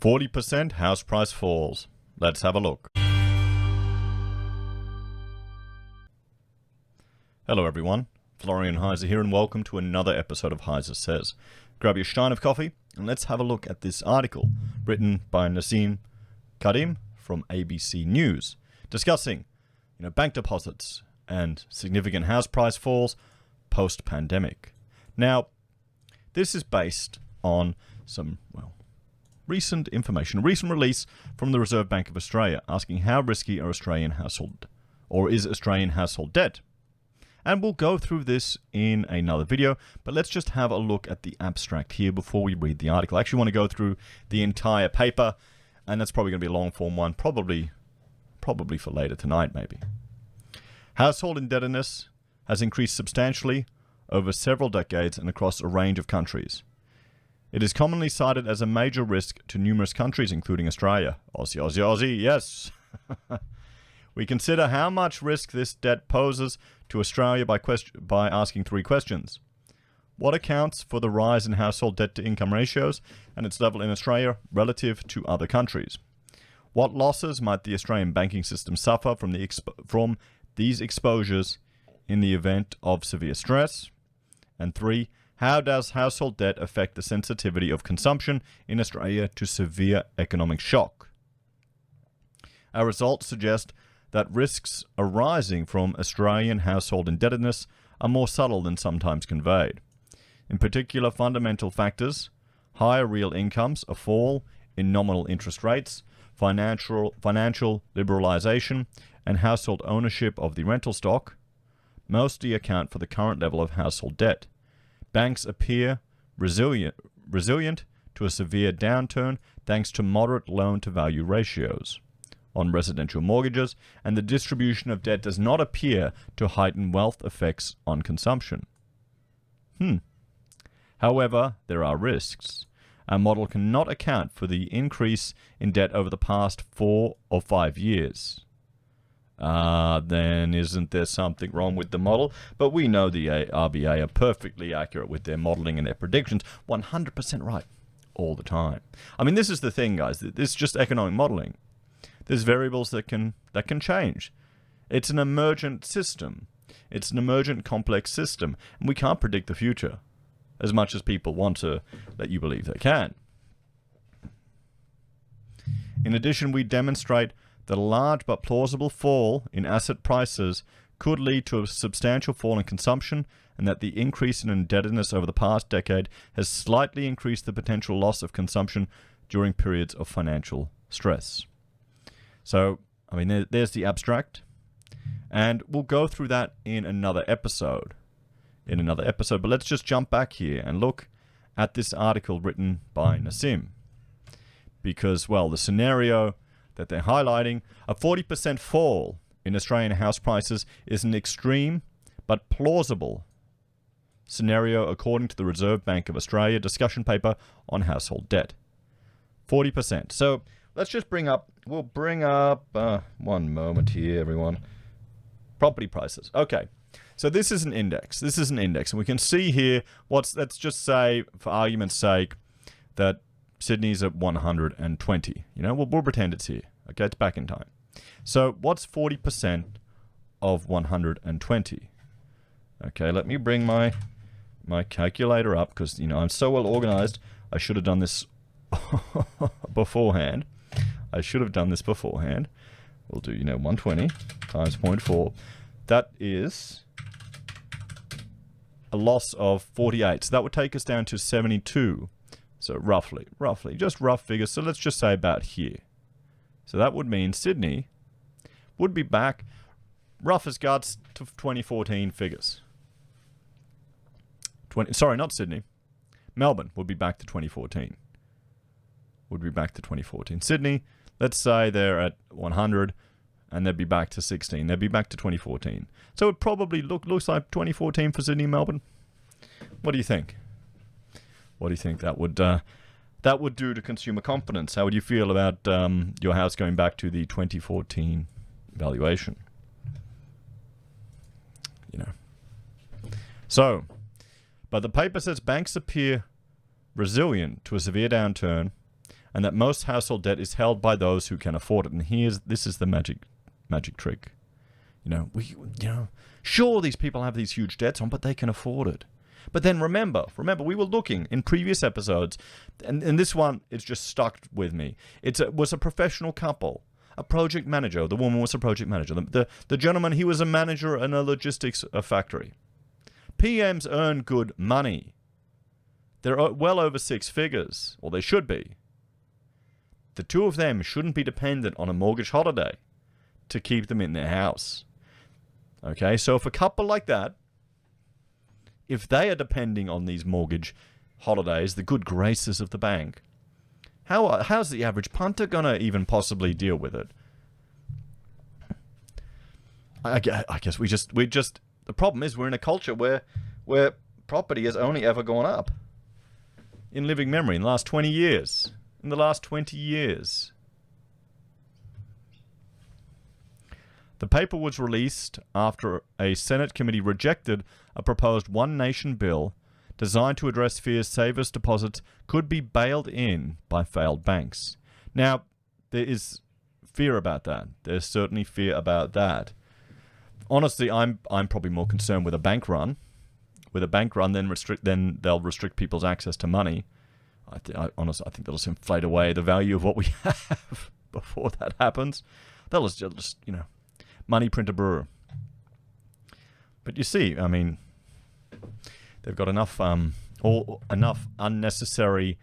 40% house price falls. Let's have a look. Hello everyone, Florian.Heise here and welcome to another episode of HeiseSays. Grab your stein of coffee and let's have a look at this article written by Nasim Kadim from ABC News discussing bank deposits and significant house price falls post-pandemic. Now, this is based on some, recent information, a recent release from the Reserve Bank of Australia asking how risky are Australian household debt. And we'll go through this in another video, but let's just have a look at the abstract here before we read the article. I actually want to go through the entire paper, and that's probably going to be a long form one, probably for later tonight maybe. Household indebtedness has increased substantially over several decades and across a range of countries. It is commonly cited as a major risk to numerous countries, including Australia. Aussie, yes. We consider how much risk this debt poses to Australia by asking three questions. What accounts for the rise in household debt-to-income ratios and its level in Australia relative to other countries? What losses might the Australian banking system suffer from these exposures in the event of severe stress? And 3. How does household debt affect the sensitivity of consumption in Australia to severe economic shock? Our results suggest that risks arising from Australian household indebtedness are more subtle than sometimes conveyed. In particular, fundamental factors, higher real incomes, a fall in nominal interest rates, financial liberalisation, and household ownership of the rental stock, mostly account for the current level of household debt. Banks appear resilient to a severe downturn thanks to moderate loan-to-value ratios on residential mortgages, and the distribution of debt does not appear to heighten wealth effects on consumption. However, there are risks. Our model cannot account for the increase in debt over the past 4 or 5 years. Then isn't there something wrong with the model? But we know the RBA are perfectly accurate with their modeling and their predictions, 100% right all the time. I mean, this is the thing, guys. This is just economic modeling. There's variables that can change. It's an emergent system. It's an emergent complex system, and we can't predict the future as much as people want to let you believe they can. In addition, we demonstrate that a large but plausible fall in asset prices could lead to a substantial fall in consumption, and that the increase in indebtedness over the past decade has slightly increased the potential loss of consumption during periods of financial stress. So, I mean, there's the abstract, and we'll go through that in another episode. But let's just jump back here and look at this article written by Nasim. Because, the scenario that they're highlighting, a 40% fall in Australian house prices is an extreme but plausible scenario according to the Reserve Bank of Australia discussion paper on household debt. 40%. So let's just we'll bring up, one moment here, everyone. Property prices. Okay. So this is an index. And we can see here let's just say, for argument's sake, that Sydney's at 120. We'll pretend it's here. Okay, it's back in time. So what's 40% of 120? Okay, let me bring my calculator up because I'm so well organized. I should have done this beforehand. We'll do 120 times 0.4. That is a loss of 48. So that would take us down to 72. So roughly, just rough figures. So let's just say about here. So that would mean Sydney would be back, rough as guts, to 2014 figures. Not Sydney. Melbourne would be back to 2014. Sydney, let's say they're at 100, and they'd be back to 16. They'd be back to 2014. So it probably looks like 2014 for Sydney and Melbourne. What do you think? What do you think that would do to consumer confidence? How would you feel about your house going back to the 2014 valuation? So, but the paper says banks appear resilient to a severe downturn, and that most household debt is held by those who can afford it. And this is the magic trick. Sure, these people have these huge debts on, but they can afford it. But then remember, we were looking in previous episodes, and this one, it's just stuck with me. It was a professional couple, a project manager. The woman was a project manager. The gentleman, he was a manager in a logistics factory. PMs earn good money. They're well over six figures, or they should be. The two of them shouldn't be dependent on a mortgage holiday to keep them in their house. Okay, so if a couple like that, if they are depending on these mortgage holidays, the good graces of the bank, how's the average punter going to even possibly deal with it? I guess we just the problem is we're in a culture where property has only ever gone up in living memory in the last 20 years. In the last 20 years. The paper was released after a Senate committee rejected a proposed One Nation bill designed to address fears savers' deposits could be bailed in by failed banks. Now, there is fear about that. There's certainly fear about that. Honestly, I'm probably more concerned with a bank run. With a bank run, then they'll restrict people's access to money. Honestly, I think they'll just inflate away the value of what we have before that happens. They'll just money printer brewer. But you see, I mean, they've got enough unnecessary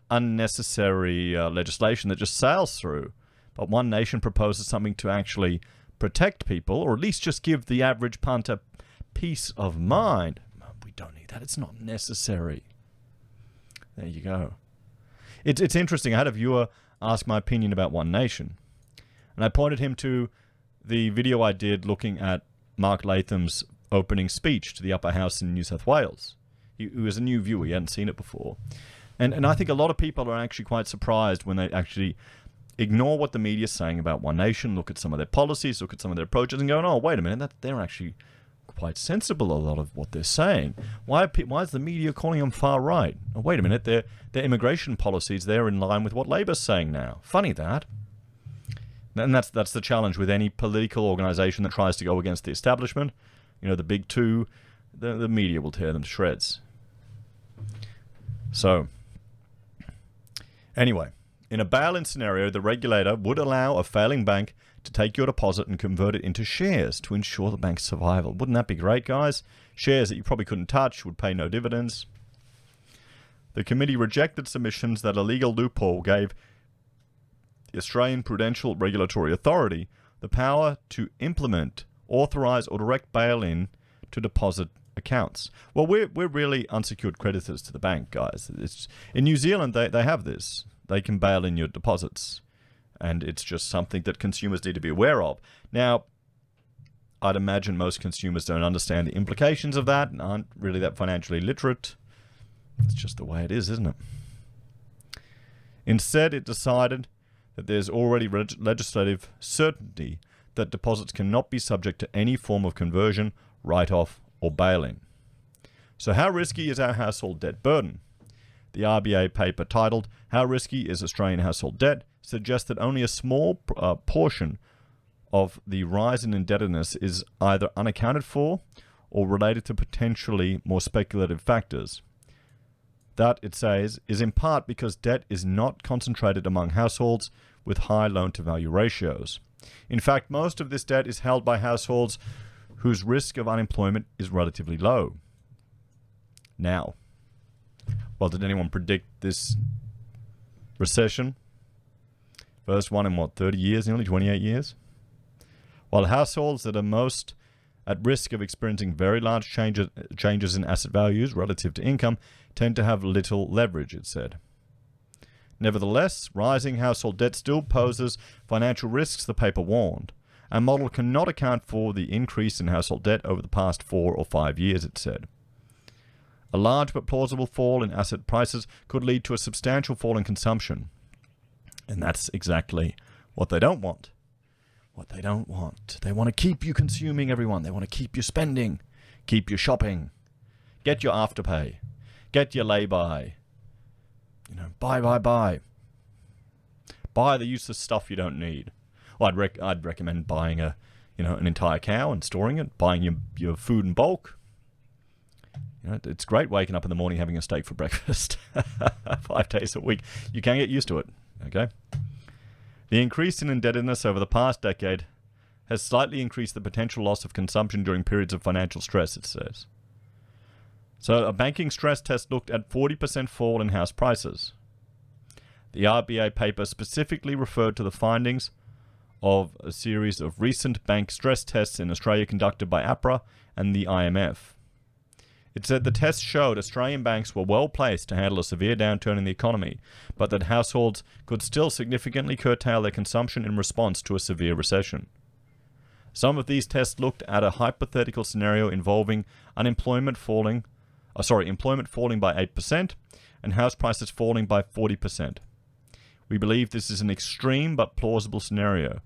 legislation that just sails through. But One Nation proposes something to actually protect people, or at least just give the average punter peace of mind. We don't need that. It's not necessary. There you go. It's interesting. I had a viewer ask my opinion about One Nation, and I pointed him to the video I did looking at Mark Latham's opening speech to the Upper House in New South Wales. He was a new viewer. He hadn't seen it before. And I think a lot of people are actually quite surprised when they actually ignore what the media is saying about One Nation, look at some of their policies, look at some of their approaches, and go, oh, wait a minute, they're actually quite sensible, a lot of what they're saying. Why is the media calling them far right? Oh, wait a minute, their immigration policies, they're in line with what Labor's saying now. Funny that. And that's the challenge with any political organization that tries to go against the establishment. The big two, the media will tear them to shreds. So, anyway, in a bail-in scenario, the regulator would allow a failing bank to take your deposit and convert it into shares to ensure the bank's survival. Wouldn't that be great, guys? Shares that you probably couldn't touch, would pay no dividends. The committee rejected submissions that a legal loophole gave the Australian Prudential Regulatory Authority the power to implement, authorize, or direct bail-in to deposit accounts. Well, we're really unsecured creditors to the bank, guys. In New Zealand, they have this. They can bail in your deposits. And it's just something that consumers need to be aware of. Now, I'd imagine most consumers don't understand the implications of that and aren't really that financially literate. It's just the way it is, isn't it? Instead, it decided that there's already legislative certainty that deposits cannot be subject to any form of conversion, write-off, or bail-in. So how risky is our household debt burden? The RBA paper titled, How Risky is Australian Household Debt? Suggests that only a small portion of the rise in indebtedness is either unaccounted for or related to potentially more speculative factors. That, it says, is in part because debt is not concentrated among households with high loan-to-value ratios. In fact, most of this debt is held by households whose risk of unemployment is relatively low. Now, well, did anyone predict this recession? First one in 30 years, nearly 28 years? While households that are most at risk of experiencing very large changes in asset values relative to income tend to have little leverage, it said. Nevertheless, rising household debt still poses financial risks, the paper warned. Our model cannot account for the increase in household debt over the past 4 or 5 years, it said. A large but plausible fall in asset prices could lead to a substantial fall in consumption. And that's exactly what they don't want. What they don't want. They want to keep you consuming, everyone. They want to keep you spending, keep you shopping, get your afterpay, get your lay-by. Buy. Buy the useless stuff you don't need. Well, I'd recommend buying an entire cow and storing it, buying your food in bulk. It's great waking up in the morning having a steak for breakfast 5 days a week. You can get used to it, okay? The increase in indebtedness over the past decade has slightly increased the potential loss of consumption during periods of financial stress, it says. So a banking stress test looked at 40% fall in house prices. The RBA paper specifically referred to the findings of a series of recent bank stress tests in Australia conducted by APRA and the IMF. It said the tests showed Australian banks were well placed to handle a severe downturn in the economy, but that households could still significantly curtail their consumption in response to a severe recession. Some of these tests looked at a hypothetical scenario involving employment falling by 8% and house prices falling by 40%. We believe this is an extreme but plausible scenario,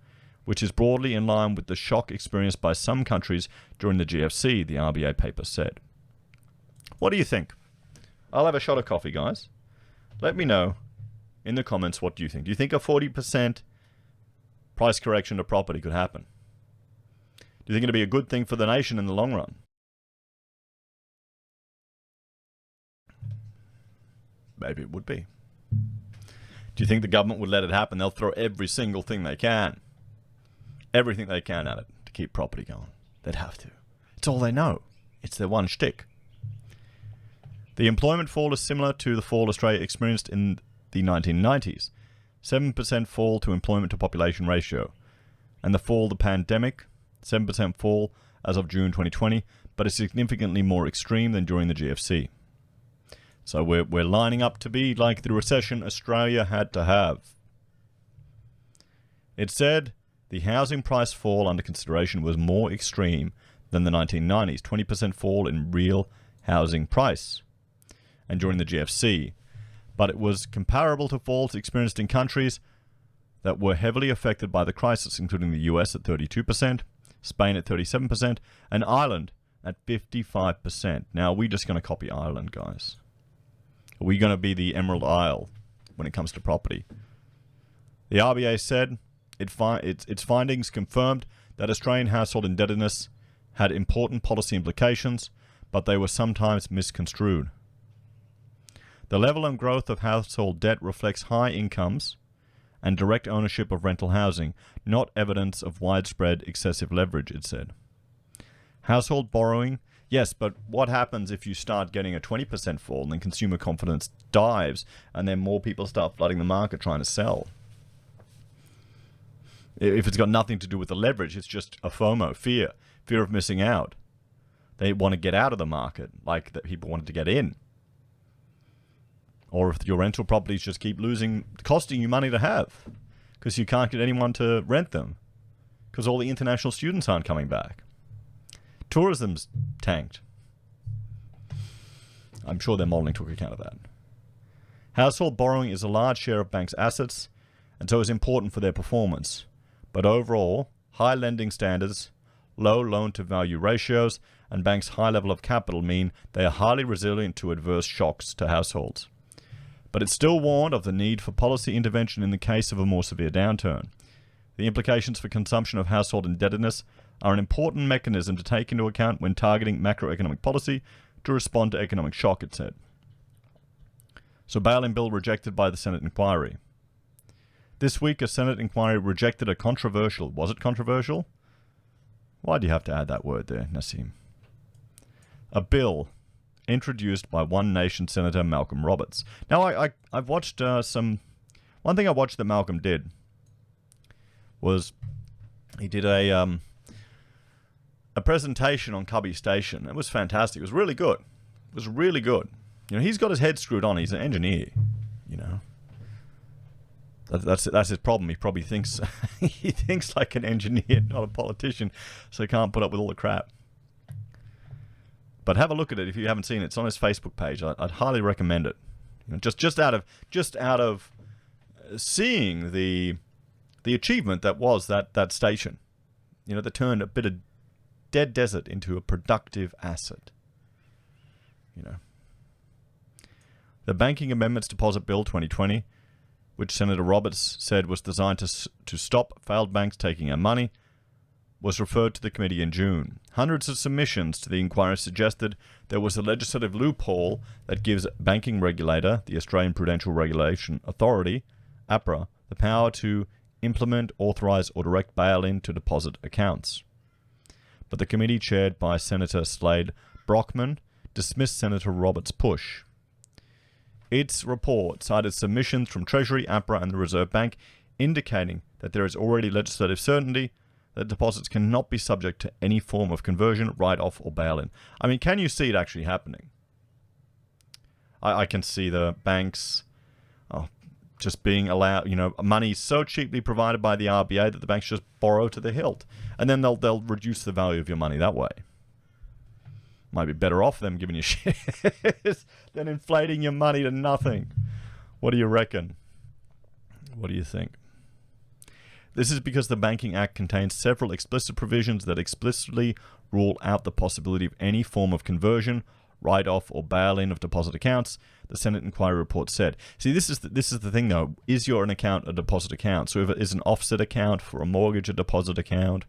which is broadly in line with the shock experienced by some countries during the GFC, the RBA paper said. What do you think? I'll have a shot of coffee, guys. Let me know in the comments what do you think. Do you think a 40% price correction to property could happen? Do you think it'd be a good thing for the nation in the long run? Maybe it would be. Do you think the government would let it happen? They'll throw every single thing they can. Everything they can at it to keep property going. They'd have to. It's all they know. It's their one shtick. The employment fall is similar to the fall Australia experienced in the 1990s. 7% fall to employment to population ratio. And the fall the pandemic, 7% fall as of June 2020, but is significantly more extreme than during the GFC. So we're lining up to be like the recession Australia had to have. It said the housing price fall under consideration was more extreme than the 1990s, 20% fall in real housing price, and during the GFC, but it was comparable to falls experienced in countries that were heavily affected by the crisis, including the US at 32%, Spain at 37%, and Ireland at 55%. Now, are we just going to copy Ireland, guys? Are we going to be the Emerald Isle when it comes to property? The RBA said its findings confirmed that Australian household indebtedness had important policy implications, but they were sometimes misconstrued. The level and growth of household debt reflects high incomes and direct ownership of rental housing, not evidence of widespread excessive leverage, it said. Household borrowing, yes, but what happens if you start getting a 20% fall and then consumer confidence dives and then more people start flooding the market trying to sell? If it's got nothing to do with the leverage, it's just a FOMO, fear of missing out. They want to get out of the market like that people wanted to get in. Or if your rental properties just keep costing you money to have because you can't get anyone to rent them because all the international students aren't coming back. Tourism's tanked. I'm sure their modeling took account of that. Household borrowing is a large share of banks' assets and so is important for their performance. But overall, high lending standards, low loan-to-value ratios, and banks' high level of capital mean they are highly resilient to adverse shocks to households. But it still warned of the need for policy intervention in the case of a more severe downturn. The implications for consumption of household indebtedness are an important mechanism to take into account when targeting macroeconomic policy to respond to economic shock, it said. So bail-in bill rejected by the Senate inquiry. This week, a Senate inquiry rejected a controversial... Was it controversial? Why do you have to add that word there, Nassim? A bill introduced by One Nation Senator Malcolm Roberts. Now, I've watched some... One thing I watched that Malcolm did was he did a presentation on Cubby Station. It was fantastic. It was really good. It was really good. You know, he's got his head screwed on. He's an engineer, you know. That's his problem. He probably thinks he thinks like an engineer, not a politician, so he can't put up with all the crap. But have a look at it if you haven't seen it. It's on his Facebook page. I'd highly recommend it. You know, just out of seeing the achievement that was that station. You know, that turned a bit of dead desert into a productive asset. You know, the Banking Amendments Deposit Bill 2020, which Senator Roberts said was designed to stop failed banks taking our money, was referred to the committee in June. Hundreds of submissions to the inquiry suggested there was a legislative loophole that gives banking regulator, the Australian Prudential Regulation Authority, APRA, the power to implement, authorize, or direct bail-in to deposit accounts. But the committee, chaired by Senator Slade Brockman, dismissed Senator Roberts' push. Its report cited submissions from Treasury, APRA, and the Reserve Bank, indicating that there is already legislative certainty that deposits cannot be subject to any form of conversion, write-off, or bail-in. I mean, can you see it actually happening? I can see the banks just being allowed, money so cheaply provided by the RBA that the banks just borrow to the hilt. And then they'll reduce the value of your money that way. Might be better off them giving you shares than inflating your money to nothing. What do you reckon? What do you think? This is because the Banking Act contains several explicit provisions that explicitly rule out the possibility of any form of conversion, write-off, or bail-in of deposit accounts, the Senate inquiry report said. See, this is the thing, though. Is your account a deposit account? So if it is an offset account for a mortgage, a deposit account,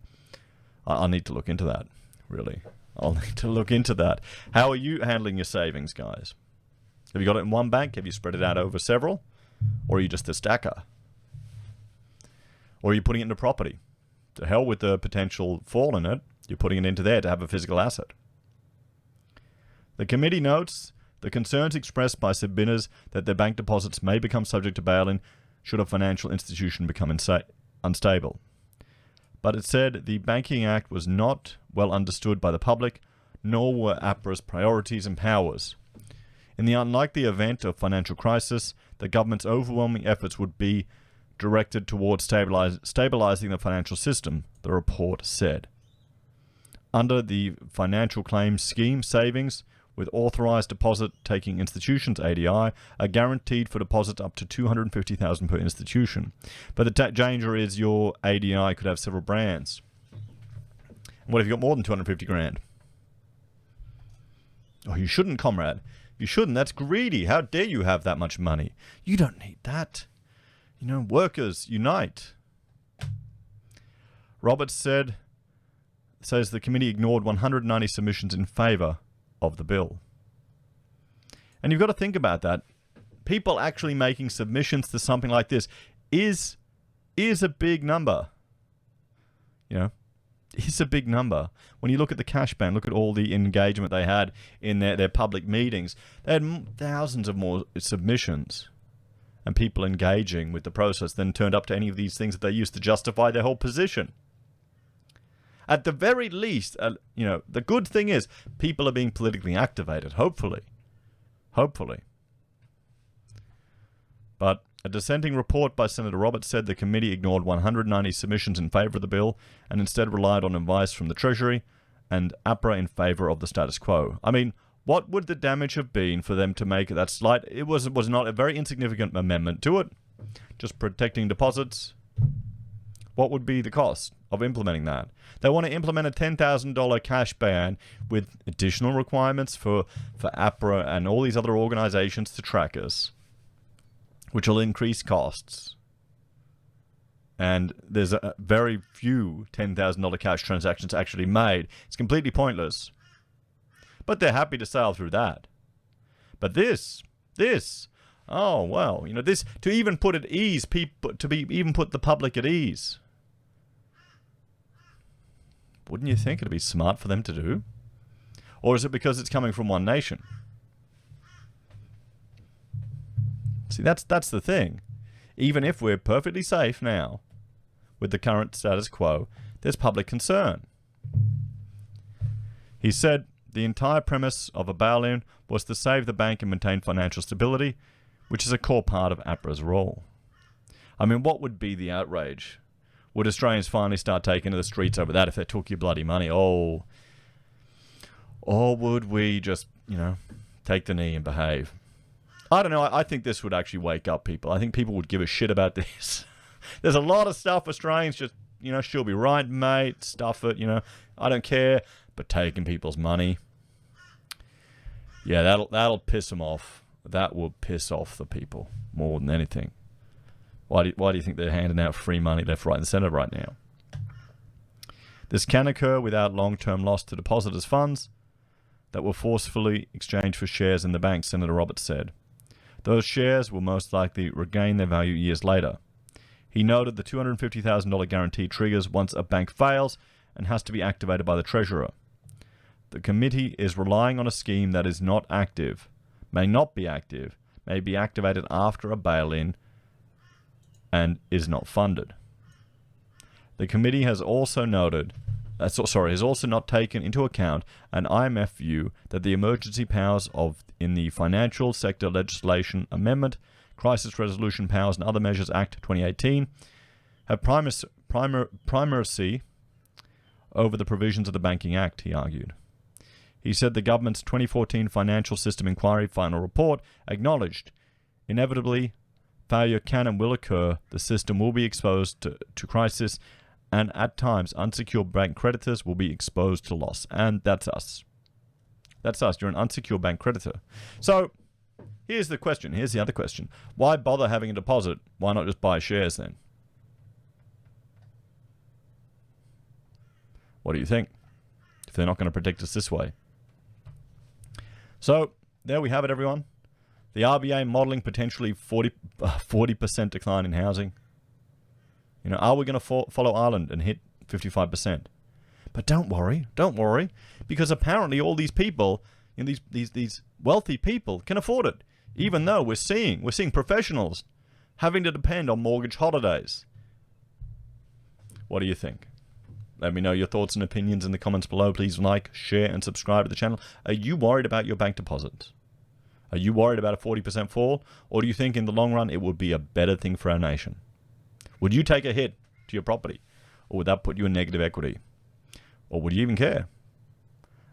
I'll need to look into that, really. I'll need to look into that. How are you handling your savings, guys? Have you got it in one bank? Have you spread it out over several? Or are you just a stacker? Or are you putting it into property? To hell with the potential fall in it, you're putting it into there to have a physical asset. The committee notes the concerns expressed by submitters that their bank deposits may become subject to bail-in should a financial institution become unstable. But it said the Banking Act was not well understood by the public, nor were APRA's priorities and powers. In the unlikely event of financial crisis, the government's overwhelming efforts would be directed towards stabilizing the financial system, the report said. Under the Financial Claims Scheme, savings with authorized deposit-taking institutions, ADI, are guaranteed for deposits up to $250,000 per institution. But the danger is your ADI could have several brands. And what if you got more than 250 grand? Oh, you shouldn't, comrade. You shouldn't. That's greedy. How dare you have that much money? You don't need that. Workers, unite. Roberts says the committee ignored 190 submissions in favor of the bill. And you've got to think about that. People actually making submissions to something like this is a big number. It's a big number. When you look at the cash ban, look at all the engagement they had in their public meetings. They had thousands of more submissions and people engaging with the process than turned up to any of these things that they used to justify their whole position. At the very least, the good thing is people are being politically activated, hopefully. Hopefully. But a dissenting report by Senator Roberts said the committee ignored 190 submissions in favor of the bill and instead relied on advice from the Treasury and APRA in favor of the status quo. I mean, what would the damage have been for them to make that slight... It was not a very insignificant amendment to it, just protecting deposits. What would be the cost of implementing that? They want to implement a $10,000 cash ban with additional requirements for APRA and all these other organizations to track us, which will increase costs. And there's a very few $10,000 cash transactions actually made. It's completely pointless. But they're happy to sail through that. But this, oh well, this to even put at ease people, even put the public at ease. Wouldn't you think it'd be smart for them to do? Or is it because it's coming from one nation? See, that's the thing. Even if we're perfectly safe now with the current status quo, there's public concern. He said the entire premise of a bail-in was to save the bank and maintain financial stability, which is a core part of APRA's role. I mean, what would be the outrage? Would Australians finally start taking to the streets over that if they took your bloody money? Or would we just, take the knee and behave? I don't know. I think this would actually wake up people. I think people would give a shit about this. There's a lot of stuff Australians just, she'll be right, mate, stuff it, I don't care. But taking people's money, yeah, that'll piss them off. That will piss off the people more than anything. Why do you think they're handing out free money left, right, and centre right now? This can occur without long-term loss to depositors' funds that were forcefully exchanged for shares in the bank, Senator Roberts said. Those shares will most likely regain their value years later. He noted the $250,000 guarantee triggers once a bank fails and has to be activated by the treasurer. The committee is relying on a scheme that is not active, may not be active, may be activated after a bail-in, and is not funded. The committee has also noted, has also not taken into account an IMF view that the emergency powers in the Financial Sector Legislation Amendment, Crisis Resolution Powers and Other Measures Act 2018 have primacy over the provisions of the Banking Act, he argued. He said the government's 2014 Financial System Inquiry final report acknowledged, inevitably, failure can and will occur, the system will be exposed to crisis, and at times unsecured bank creditors will be exposed to loss. And that's us. That's us. You're an unsecured bank creditor. So here's the question. Here's the other question. Why bother having a deposit? Why not just buy shares then? What do you think? If they're not going to protect us this way. So there we have it, everyone. The RBA modeling potentially 40% decline in housing. You know, are we going to follow Ireland and hit 55%? But don't worry, because apparently all these people, you know, these wealthy people can afford it, even though we're seeing professionals having to depend on mortgage holidays. What do you think? Let me know your thoughts and opinions in the comments below. Please like, share, and subscribe to the channel. Are you worried about your bank deposits? Are you worried about a 40% fall? Or do you think in the long run it would be a better thing for our nation? Would you take a hit to your property? Or would that put you in negative equity? Or would you even care?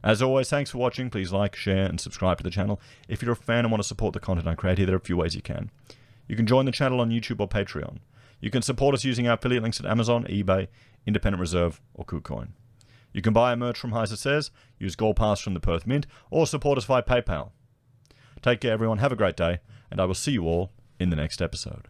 As always, thanks for watching. Please like, share, and subscribe to the channel. If you're a fan and want to support the content I create here, there are a few ways you can. You can join the channel on YouTube or Patreon. You can support us using our affiliate links at Amazon, eBay, Independent Reserve, or Kucoin. You can buy our merch from HeiseSays, use Gold Pass from the Perth Mint, or support us via PayPal. Take care, everyone. Have a great day, and I will see you all in the next episode.